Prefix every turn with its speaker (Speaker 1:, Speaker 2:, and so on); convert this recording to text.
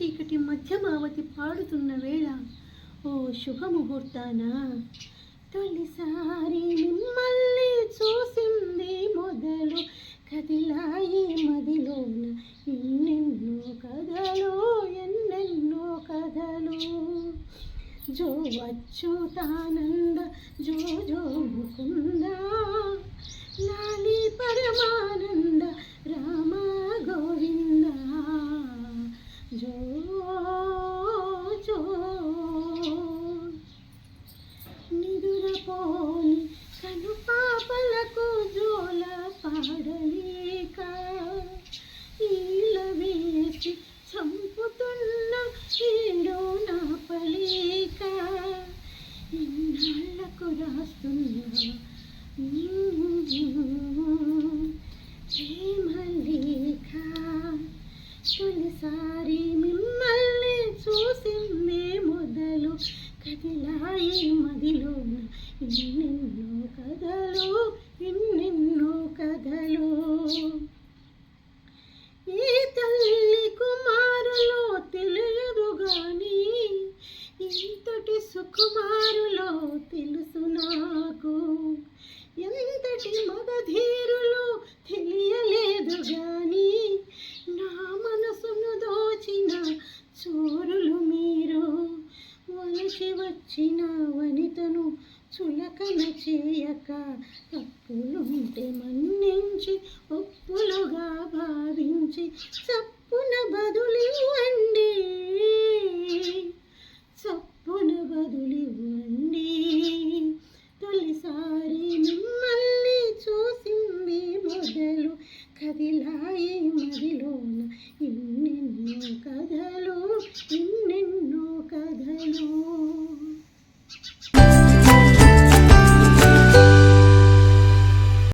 Speaker 1: చీకటి మధ్యమావతి పాడుతున్న వేళ ఓ శుభముహూర్తాన తొలిసారి మిమ్మల్ని చూసింది మొదలు కదిలాయి మదిలోన ఎన్నెన్నో కథలు ఎన్నెన్నో కథలు జో అచ్యుతానంద జో జో ముకుంద లాలి పరమానంద రామ గోవింద జో జో నిదురపోని కను పాపలకు జోల పాడలేక ఈల వేసి చంపుతున్న ఏడో నాపలేక ఇన్నాళ్లకు రాస్తున్నా ప్రేమలేఖ తొలిసారి మిమ్మల్ని చూసిందే మొదలు కదిలాయి మదిలోన ఎన్నెన్నో కథలు ఎన్నెన్నో కథలు ఏ తల్లి కుమారులో తెలియదు గాని ఇంతటి సుకుమారులో తెలుసు నాకు ఎంతటి మగధీరులో తెలియలేదు గాని నా మనసును దోచిన చోరులు మీరు వలసి వచ్చిన వనితను చులకన చేయక తప్పులుంటే మన్నించి ఒప్పులుగా భావించి చప్పున బదులివ్వండి చప్పున బదులివ్వండి తొలిసారి